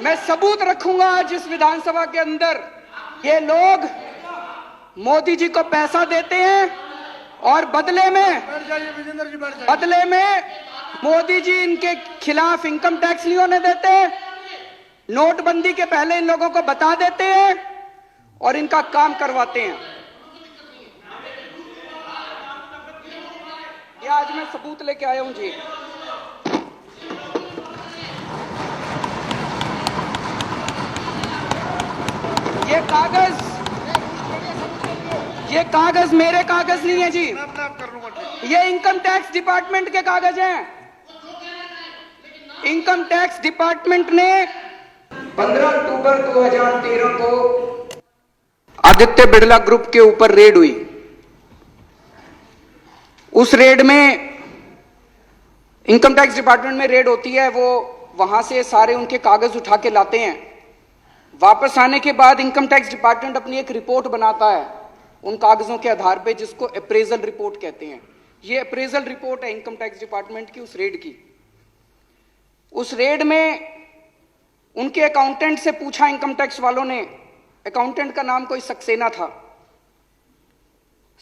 मैं सबूत रखूंगा आज इस विधानसभा के अंदर। ये लोग मोदी जी को पैसा देते हैं और बदले में मोदी जी इनके खिलाफ इनकम टैक्स नहीं होने देते, नोटबंदी के पहले इन लोगों को बता देते हैं और इनका काम करवाते हैं। ये आज मैं सबूत लेके आया हूं जी। ये कागज मेरे कागज नहीं है जी, ये इनकम टैक्स डिपार्टमेंट के कागज हैं। इनकम टैक्स डिपार्टमेंट ने 15 अक्टूबर 2013 को आदित्य बिड़ला ग्रुप के ऊपर रेड हुई। उस रेड में इनकम टैक्स डिपार्टमेंट में रेड होती है, वो वहां से सारे उनके कागज उठा के लाते हैं। वापस आने के बाद इनकम टैक्स डिपार्टमेंट अपनी एक रिपोर्ट बनाता है उन कागजों के आधार पे, जिसको अप्रेजल रिपोर्ट कहते हैं। ये अप्रेजल रिपोर्ट है इनकम टैक्स डिपार्टमेंट की उस रेड की। उस रेड में उनके अकाउंटेंट से पूछा इनकम टैक्स वालों ने, अकाउंटेंट का नाम कोई सक्सेना था।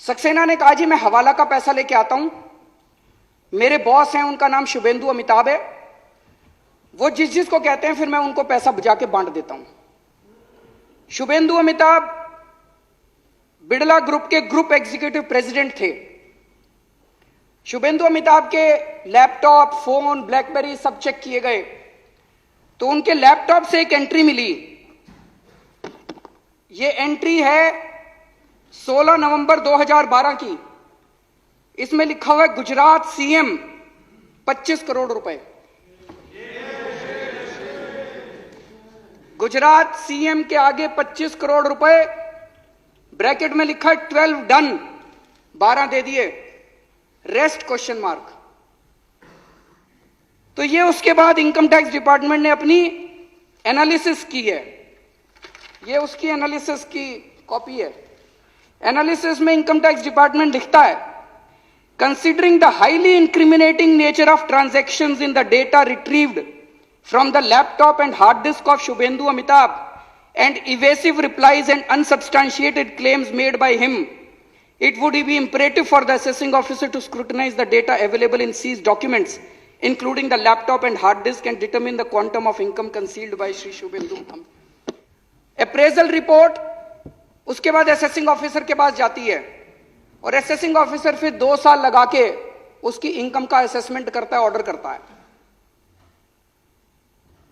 सक्सेना ने कहा जी मैं हवाला का पैसा लेके आता हूं, मेरे बॉस हैं उनका नाम शुभेंदु अमिताभ है, वो जिसको कहते हैं फिर मैं उनको पैसा जाके बांट देता हूं। शुभेंदु अमिताभ बिड़ला ग्रुप के ग्रुप एग्जीक्यूटिव प्रेसिडेंट थे। शुभेंदु अमिताभ के लैपटॉप, फोन, ब्लैकबेरी सब चेक किए गए तो उनके लैपटॉप से एक एंट्री मिली। ये एंट्री है 16 नवंबर 2012 की। इसमें लिखा हुआ है गुजरात सीएम 25 करोड़ रुपए। गुजरात सीएम के आगे 25 करोड़ रुपए, ब्रैकेट में लिखा है 12 डन, 12 दे दिए, रेस्ट क्वेश्चन मार्क। तो ये उसके बाद इनकम टैक्स डिपार्टमेंट ने अपनी एनालिसिस की है। ये उसकी एनालिसिस की कॉपी है। एनालिसिस में इनकम टैक्स डिपार्टमेंट लिखता है, considering the highly incriminating nature of transactions in the data retrieved from the laptop and hard disk of Shubhendu Amitabh and evasive replies and unsubstantiated claims made by him, it would be imperative for the assessing officer to scrutinize the data available in seized documents, including the laptop and hard disk, and determine the quantum of income concealed by Shri Shubhendu. Appraisal report उसके बाद assessing officer के पास जाती है और assessing officer फिर 2 साल लगा के उसकी इनकम का असेसमेंट करता है, ऑर्डर करता है।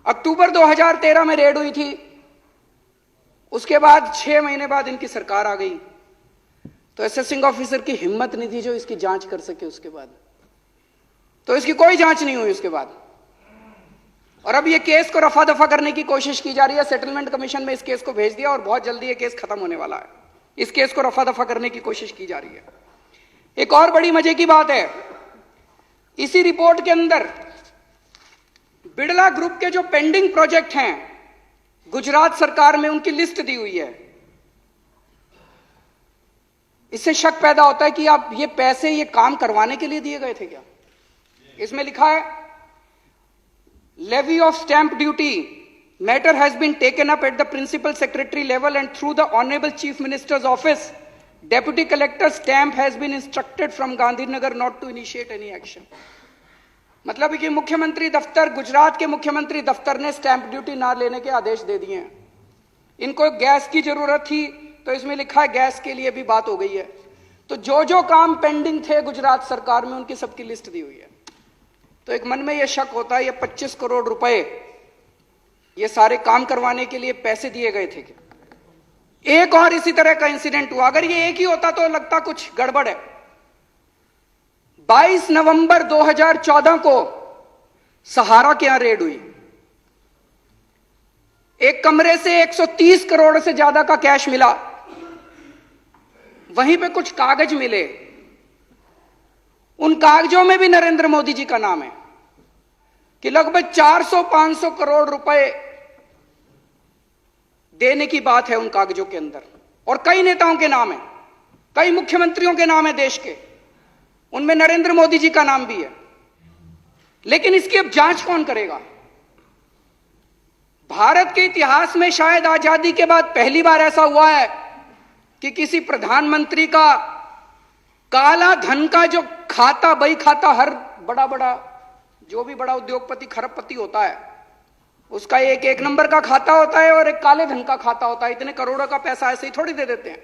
अक्टूबर 2013 में रेड हुई थी। उसके बाद 6 महीने बाद इनकी सरकार आ गई तो असेसिंग ऑफिसर की हिम्मत नहीं थी जो इसकी जांच कर सके। उसके बाद तो इसकी कोई जांच नहीं हुई उसके बाद। और अब ये केस को रफा दफा करने की कोशिश की जा रही है। सेटलमेंट कमीशन में इस केस को भेज दिया और बहुत जल्दी ये केस खत्म होने वाला है। इस केस को रफा दफा करने की कोशिश की जा रही है। एक और बड़ी मजे की बात है, इसी रिपोर्ट के अंदर बिड़ला ग्रुप के जो पेंडिंग प्रोजेक्ट हैं गुजरात सरकार में, उनकी लिस्ट दी हुई है। इससे शक पैदा होता है कि आप ये पैसे ये काम करवाने के लिए दिए गए थे क्या। इसमें लिखा है, levy of stamp duty matter has been taken up at the principal secretary level and through the honourable chief minister's office, deputy collector stamp has been instructed from Gandhinagar not to initiate any action. मतलब कि मुख्यमंत्री दफ्तर, गुजरात के मुख्यमंत्री दफ्तर ने stamp duty ना लेने के आदेश दे दिए हैं। इनको गैस की जरूरत थी तो इसमें लिखा है गैस के लिए भी बात हो गई है। तो जो जो काम पेंडिंग थे गुजरात सरकार में उनकी सबकी लिस्ट दी हुई है। तो एक मन में यह शक होता है ये 25 करोड़ रुपए ये सारे काम करवाने के लिए पैसे दिए गए थे क्या। एक और इसी तरह का इंसिडेंट हुआ। अगर ये एक ही होता तो लगता कुछ गड़बड़ है। 22 नवंबर 2014 को सहारा के यहां रेड हुई। एक कमरे से 130 करोड़ से ज्यादा का कैश मिला। वहीं पे कुछ कागज मिले, उन कागजों में भी नरेंद्र मोदी जी का नाम है कि लगभग 400-500 करोड़ रुपए देने की बात है उन कागजों के अंदर। और कई नेताओं के नाम है, कई मुख्यमंत्रियों के नाम है देश के, उनमें नरेंद्र मोदी जी का नाम भी है। लेकिन इसकी अब जांच कौन करेगा। भारत के इतिहास में शायद आजादी के बाद पहली बार ऐसा हुआ है कि किसी प्रधानमंत्री का काला धन का जो खाता, बही खाता, हर बड़ा बड़ा जो भी बड़ा उद्योगपति खरबपति होता है उसका एक नंबर का खाता होता है और एक काले धन का खाता होता है। इतने करोड़ों का पैसा ऐसे ही थोड़ी दे देते हैं।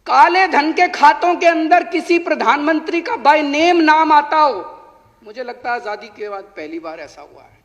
काले धन के खातों के अंदर किसी प्रधानमंत्री का बाय नेम नाम आता हो, मुझे लगता है आजादी के बाद पहली बार ऐसा हुआ है।